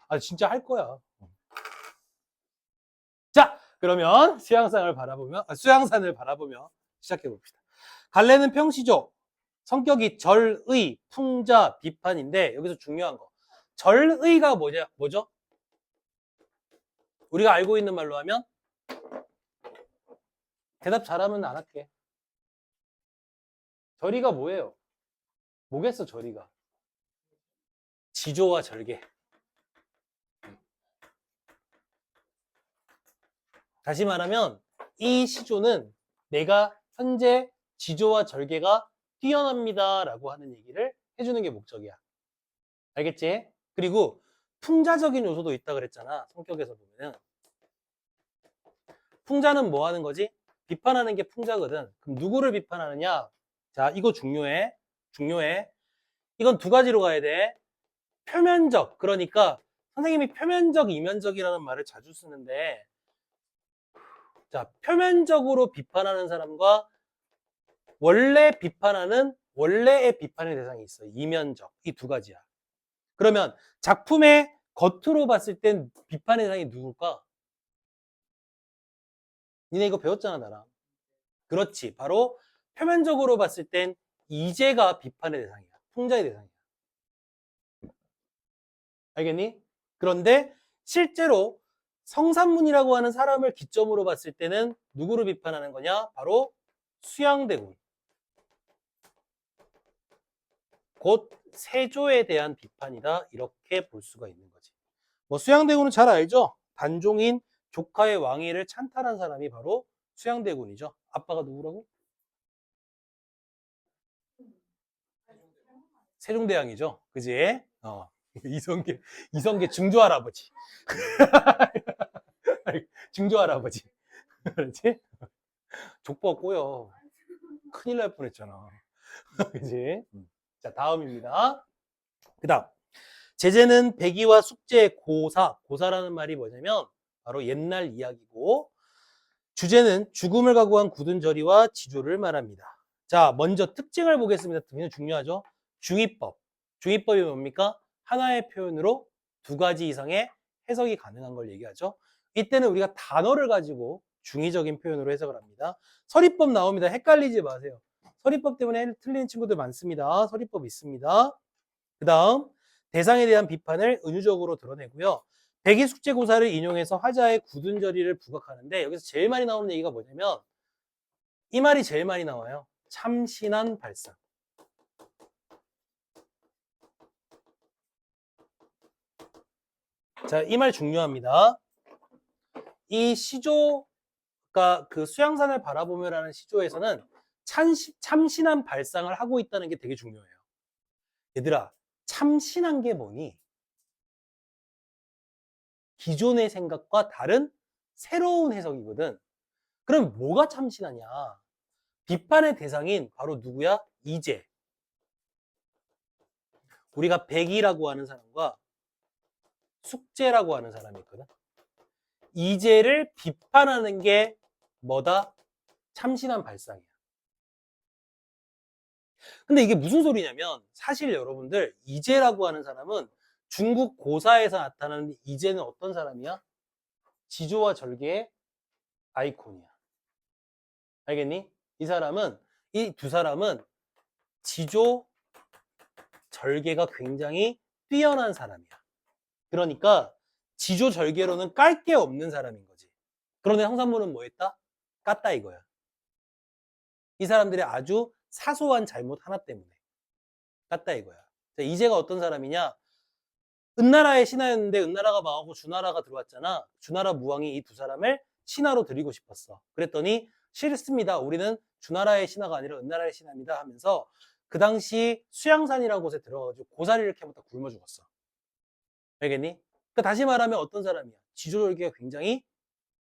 아, 진짜 할 거야. 자, 그러면 수양산을 바라보며 시작해 봅시다. 갈래는 평시조, 성격이 절의, 풍자, 비판인데 여기서 중요한 거. 절의가 뭐죠? 우리가 알고 있는 말로 하면 대답 잘하면 안 할게. 절의가 뭐예요? 뭐겠어, 절의가? 지조와 절개. 다시 말하면 이 시조는 내가 현재 지조와 절개가 뛰어납니다 라고 하는 얘기를 해주는 게 목적이야. 알겠지? 그리고 풍자적인 요소도 있다 그랬잖아. 성격에서 보면은. 풍자는 뭐 하는 거지? 비판하는 게 풍자거든. 그럼 누구를 비판하느냐? 자, 이거 중요해. 중요해. 이건 두 가지로 가야 돼. 표면적. 그러니까 선생님이 표면적, 이면적이라는 말을 자주 쓰는데, 자, 표면적으로 비판하는 사람과 원래의 비판의 대상이 있어. 이면적. 이 두 가지야. 그러면 작품의 겉으로 봤을 땐 비판의 대상이 누굴까? 니네 이거 배웠잖아, 나랑. 그렇지. 바로 표면적으로 봤을 땐 이제가 비판의 대상이야. 풍자의 대상이야. 알겠니? 그런데 실제로 성산문이라고 하는 사람을 기점으로 봤을 때는 누구를 비판하는 거냐? 바로 수양대군. 곧 세조에 대한 비판이다. 이렇게 볼 수가 있는 거지. 뭐 수양대군은 잘 알죠? 단종인 조카의 왕위를 찬탈한 사람이 바로 수양대군이죠. 아빠가 누구라고? 세종대왕이죠. 그지? 이성계 증조할아버지. 증조할아버지. 그렇지? 족보가 꼬여. 큰일 날 뻔했잖아. 그지? 자, 다음입니다. 그 다음. 제재는 백의와 숙제, 고사라는 말이 뭐냐면 바로 옛날 이야기고, 주제는 죽음을 각오한 굳은 저리와 지조를 말합니다. 자, 먼저 특징을 보겠습니다. 굉장히 중요하죠. 중의법. 중의법이 뭡니까? 하나의 표현으로 두 가지 이상의 해석이 가능한 걸 얘기하죠. 이때는 우리가 단어를 가지고 중의적인 표현으로 해석을 합니다. 서리법 나옵니다. 헷갈리지 마세요. 서리법 때문에 틀리는 친구들 많습니다. 서리법 있습니다. 그 다음 대상에 대한 비판을 은유적으로 드러내고요. 백의숙제고사를 인용해서 화자의 굳은 저리를 부각하는데 여기서 제일 많이 나오는 얘기가 뭐냐면 이 말이 제일 많이 나와요. 참신한 발상. 자, 이 말 중요합니다. 이 시조가 그 수양산을 바라보며라는 시조에서는 참신한 발상을 하고 있다는 게 되게 중요해요. 얘들아, 참신한 게 뭐니? 기존의 생각과 다른 새로운 해석이거든. 그럼 뭐가 참신하냐? 비판의 대상인 바로 누구야? 이제. 우리가 백이라고 하는 사람과 숙제라고 하는 사람이 있거든. 이제를 비판하는 게 뭐다? 참신한 발상이야. 근데 이게 무슨 소리냐면 사실 여러분들 이제라고 하는 사람은 중국 고사에서 나타나는 이제는 어떤 사람이야? 지조와 절개의 아이콘이야. 알겠니? 이 두 사람은 지조, 절개가 굉장히 뛰어난 사람이야. 그러니까 지조 절개로는 깔 게 없는 사람인 거지. 그런데 성산문은 뭐 했다? 깠다 이거야. 이 사람들의 아주 사소한 잘못 하나 때문에 깠다 이거야. 자, 이제가 어떤 사람이냐? 은나라의 신하였는데 은나라가 망하고 주나라가 들어왔잖아. 주나라 무왕이 이 두 사람을 신하로 들이고 싶었어. 그랬더니 싫습니다. 우리는 주나라의 신하가 아니라 은나라의 신하입니다 하면서 그 당시 수양산이라는 곳에 들어가가지고 고사리를 캐먹다 굶어 죽었어. 알겠니? 그러니까 다시 말하면 어떤 사람이야? 지조절개가 굉장히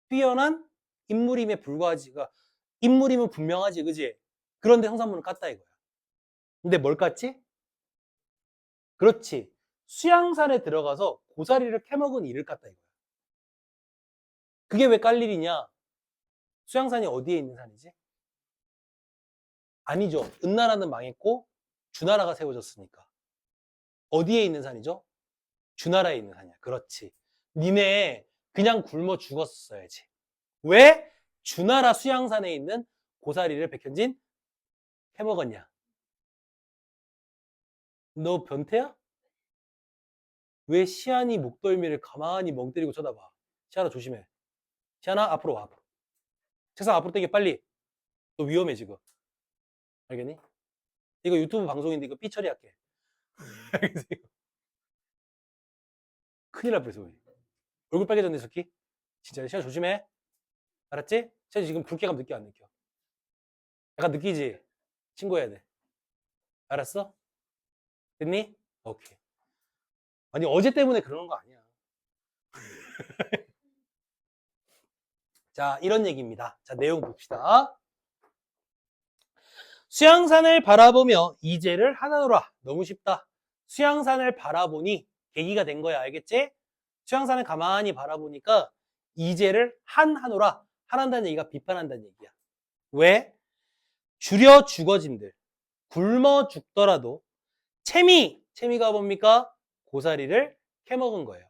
뛰어난 인물임에 불과하지가 인물임은 분명하지, 그지? 그런데 성산문은 깠다 이거야. 근데 뭘 깠지? 그렇지. 수양산에 들어가서 고사리를 캐먹은 이를 깠다 이거야. 그게 왜 깔 일이냐? 수양산이 어디에 있는 산이지? 아니죠. 은나라는 망했고 주나라가 세워졌으니까. 어디에 있는 산이죠? 주나라에 있는 한이야. 그렇지. 니네 그냥 굶어 죽었어야지. 왜? 주나라 수양산에 있는 고사리를 백현진 해먹었냐? 너 변태야? 왜 시안이 목덜미를 가만히 멍 때리고 쳐다봐? 시안아 조심해. 시안아 앞으로 와. 앞으로. 책상 앞으로 당겨 빨리. 너 위험해 지금. 알겠니? 이거 유튜브 방송인데 이거 삐 처리할게. 알겠지? 큰일 날 뻔했어. 얼굴 빨개졌네 새끼. 진짜 시안 조심해. 알았지? 시안 지금 불쾌감 느껴 안 느껴? 약간 느끼지? 신고해야 돼. 알았어? 됐니? 오케이. 아니 어제 때문에 그러는 거 아니야. 자, 이런 얘기입니다. 자, 내용 봅시다. 수양산을 바라보며 이제를 하나노라. 너무 쉽다. 수양산을 바라보니 계기가 된 거야. 알겠지? 수양산을 가만히 바라보니까 이제를 하노라. 하란다는 얘기가 비판한다는 얘기야. 왜? 줄여 죽어짐들. 굶어 죽더라도 채미가 뭡니까? 고사리를 캐먹은 거예요.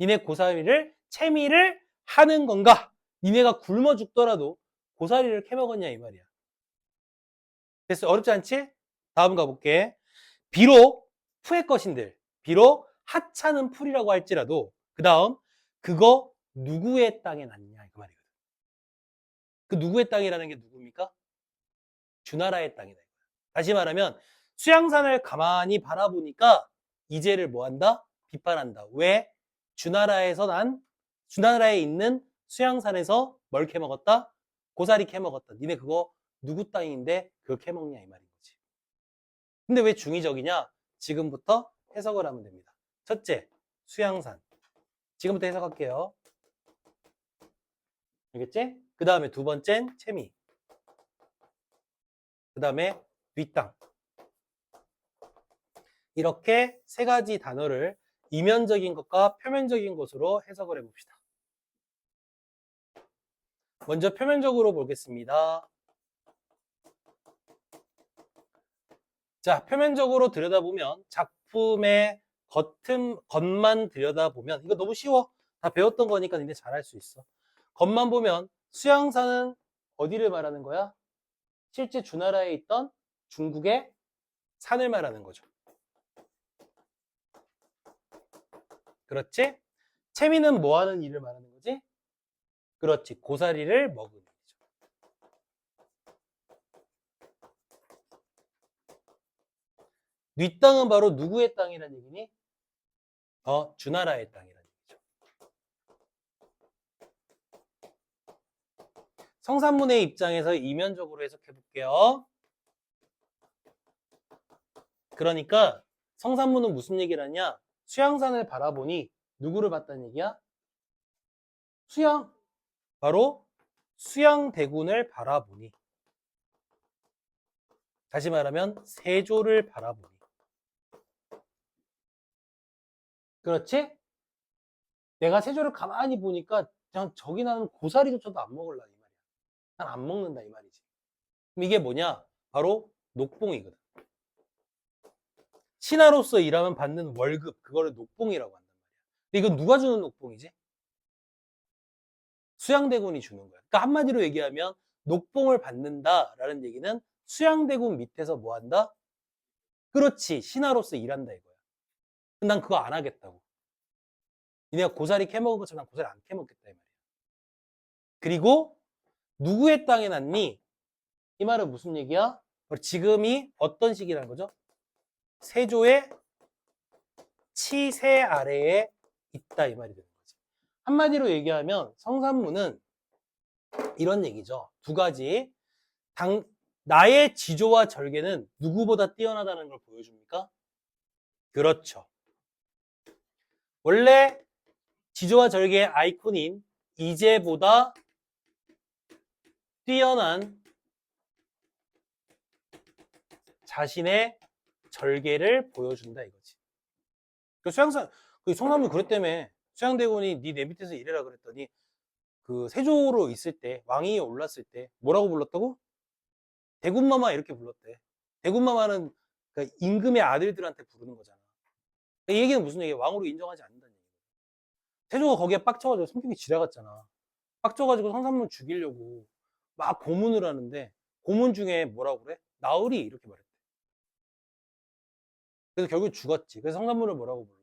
니네 고사리를 채미를 하는 건가? 니네가 굶어 죽더라도 고사리를 캐먹었냐 이 말이야. 됐어? 어렵지 않지? 다음 가볼게. 비록 푸의 것인들, 비록 하찮은 풀이라고 할지라도 그 다음 그거 누구의 땅에 났냐 그 말이거든. 그 누구의 땅이라는 게 누굽니까? 주나라의 땅이다. 다시 말하면 수양산을 가만히 바라보니까 이제를 뭐한다? 비판한다. 왜? 주나라에 있는 수양산에서 뭘 캐먹었다? 고사리 캐먹었다. 니네 그거 누구 땅인데 그걸 캐먹냐 이 말인 거지. 근데 왜 중의적이냐? 지금부터 해석을 하면 됩니다. 첫째, 수양산. 지금부터 해석할게요. 알겠지? 그 다음에 두 번째는 채미. 그 다음에 뒷땅. 이렇게 세 가지 단어를 이면적인 것과 표면적인 것으로 해석을 해봅시다. 먼저 표면적으로 보겠습니다. 자, 표면적으로 들여다보면 작품의 겉만 들여다보면 이거 너무 쉬워. 다 배웠던 거니까 니네 잘할 수 있어. 겉만 보면 수양산은 어디를 말하는 거야? 실제 주나라에 있던 중국의 산을 말하는 거죠. 그렇지? 채미는 뭐 하는 일을 말하는 거지? 그렇지. 고사리를 먹은 일이죠. 뒷땅은 바로 누구의 땅이라는 얘기니? 주나라의 땅이라는 얘기죠. 성산문의 입장에서 이면적으로 해석해 볼게요. 그러니까 성산문은 무슨 얘기를 하냐? 수양산을 바라보니 누구를 봤다는 얘기야? 바로 수양대군을 바라보니. 다시 말하면 세조를 바라보니. 그렇지? 내가 세조를 가만히 보니까 그냥 저기 나는 고사리조차도 안 먹을라 이 말이야. 난 안 먹는다 이 말이지. 그럼 이게 뭐냐? 바로 녹봉이거든. 신하로서 일하면 받는 월급, 그거를 녹봉이라고 한단 말이야. 근데 이건 누가 주는 녹봉이지? 수양대군이 주는 거야. 그러니까 한마디로 얘기하면 녹봉을 받는다라는 얘기는 수양대군 밑에서 뭐 한다? 그렇지. 신하로서 일한다 이거야. 난 그거 안 하겠다고. 니네가 고사리 캐먹은 것처럼 난 고사리 안 캐먹겠다 이 말이야. 그리고 누구의 땅에 났니? 이 말은 무슨 얘기야? 지금이 어떤 시기라는 거죠? 세조의 치세 아래에 있다 이 말이 되는 거지. 한마디로 얘기하면 성산문은 이런 얘기죠. 두 가지. 나의 지조와 절개는 누구보다 뛰어나다는 걸 보여줍니까? 그렇죠. 원래 지조와 절개의 아이콘인 이제보다 뛰어난 자신의 절개를 보여준다 이거지. 그 성남이 그랬다며. 수양대군이 네 밑에서 일해라 그랬더니 그 세조로 있을 때 왕위에 올랐을 때 뭐라고 불렀다고? 대군마마 이렇게 불렀대. 대군마마는 그러니까 임금의 아들들한테 부르는 거잖아. 이 얘기는 무슨 얘기야? 왕으로 인정하지 않는다는 얘기야. 태조가 거기에 빡쳐가지고 성격이 지나갔잖아. 빡쳐가지고 성산문 죽이려고 막 고문을 하는데 고문 중에 뭐라고 그래? 나으리 이렇게 말했대. 그래서 결국 죽었지. 그래서 성산문을 뭐라고 불러?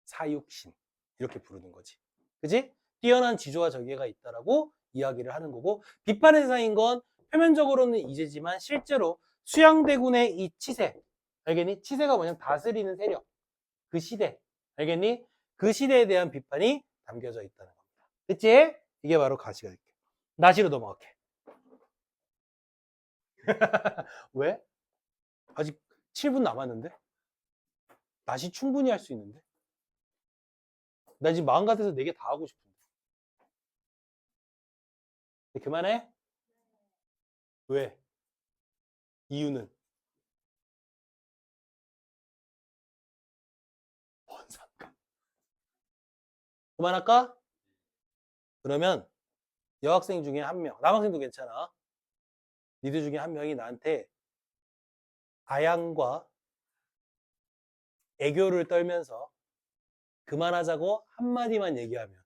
사육신 이렇게 부르는 거지. 그지? 뛰어난 지조와 절개가 있다라고 이야기를 하는 거고, 비판의 대상인 건 표면적으로는 이제지만 실제로 수양대군의 이 치세, 알겠니? 치세가 뭐냐면 다스리는 세력, 그 시대, 알겠니? 그 시대에 대한 비판이 담겨져 있다는 겁니다. 그치? 이게 바로 가시가 될게. 나시로 넘어갈게. 왜? 아직 7분 남았는데? 나시 충분히 할 수 있는데? 나 지금 마음 같아서 4개 다 하고 싶은데. 그만해? 왜? 이유는? 뭔 상관? 그만할까? 그러면 여학생 중에 한 명, 남학생도 괜찮아. 니들 중에 한 명이 나한테 아양과 애교를 떨면서 그만하자고 한마디만 얘기하면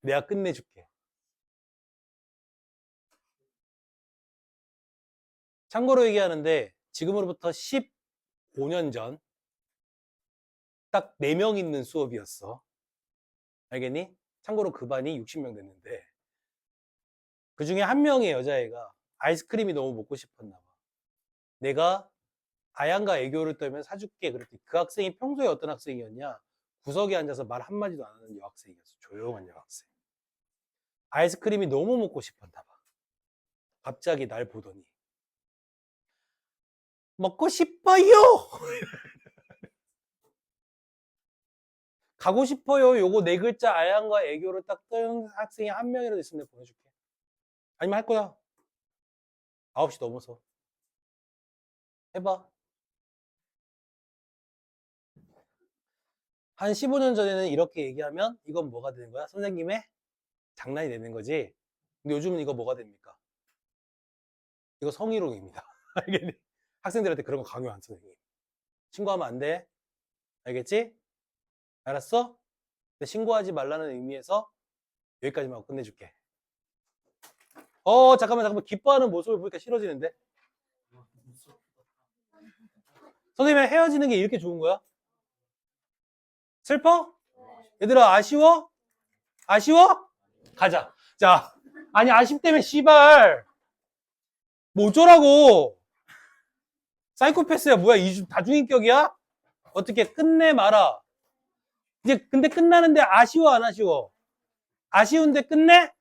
내가 끝내줄게. 참고로 얘기하는데 지금으로부터 15년 전 딱 4명 있는 수업이었어. 알겠니? 참고로 그 반이 60명 됐는데 그 중에 한 명의 여자애가 아이스크림이 너무 먹고 싶었나 봐. 내가 아양과 애교를 떨면 사줄게 그랬더니 그 학생이 평소에 어떤 학생이었냐? 구석에 앉아서 말 한마디도 안 하는 여학생이었어. 조용한 여학생. 아이스크림이 너무 먹고 싶었나 봐. 갑자기 날 보더니 먹고 싶어요. 가고 싶어요. 요거 4글자 아양과 애교를 딱 떠는 학생이 한 명이라도 있으면 내가 보내줄게. 아니면 할 거야. 9시 넘어서. 해봐. 한 15년 전에는 이렇게 얘기하면 이건 뭐가 되는 거야? 선생님의 장난이 되는 거지. 근데 요즘은 이거 뭐가 됩니까? 이거 성희롱입니다. 알겠니? 학생들한테 그런 거 강요 안 써, 선생님. 신고하면 안 돼. 알겠지? 알았어? 근데 신고하지 말라는 의미에서 여기까지만 하고 끝내줄게. 잠깐만. 기뻐하는 모습을 보니까 싫어지는데? 선생님이 헤어지는 게 이렇게 좋은 거야? 슬퍼? 얘들아, 아쉬워? 아쉬워? 가자. 자, 아니, 아쉽다며, 씨발. 뭐 어쩌라고. 사이코패스야, 뭐야, 다중인격이야? 어떻게 끝내 마라. 이제, 근데 끝나는데 아쉬워, 안 아쉬워? 아쉬운데 끝내?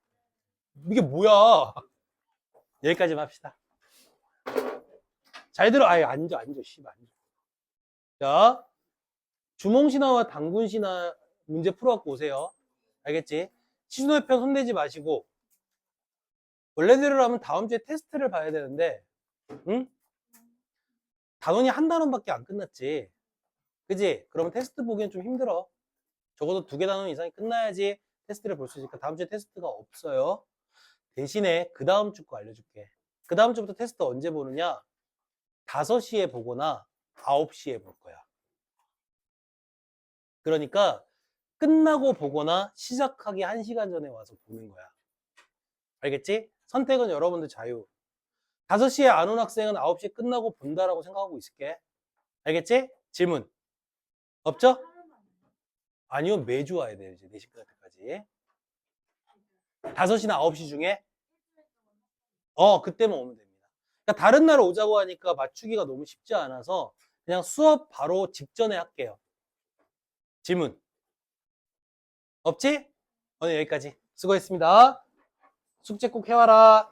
이게 뭐야. 여기까지만 합시다. 잘 들어. 아예 앉아, 씨발. 앉아. 자, 주몽신화와 당군신화 문제 풀어갖고 오세요. 알겠지? 시순회편 손대지 마시고, 원래대로 하면 다음 주에 테스트를 봐야 되는데, 응? 단원이 한 단원밖에 안 끝났지. 그지? 그러면 테스트 보기엔 좀 힘들어. 적어도 2개 단원 이상이 끝나야지 테스트를 볼 수 있으니까 다음 주에 테스트가 없어요. 대신에 그 다음 주 거 알려줄게. 그 다음 주부터 테스트 언제 보느냐? 5시에 보거나 9시에 볼 거야. 그러니까 끝나고 보거나 시작하기 1시간 전에 와서 보는 거야. 알겠지? 선택은 여러분들 자유. 5시에 안 온 학생은 9시에 끝나고 본다라고 생각하고 있을게. 알겠지? 질문. 없죠? 아니요, 매주 와야 돼요. 이제 4시 끝날 때까지. 5시나 9시 중에? 그때만 오면 됩니다. 그러니까 다른 날 오자고 하니까 맞추기가 너무 쉽지 않아서 그냥 수업 바로 직전에 할게요. 질문. 없지? 오늘 여기까지. 수고했습니다. 숙제 꼭 해와라.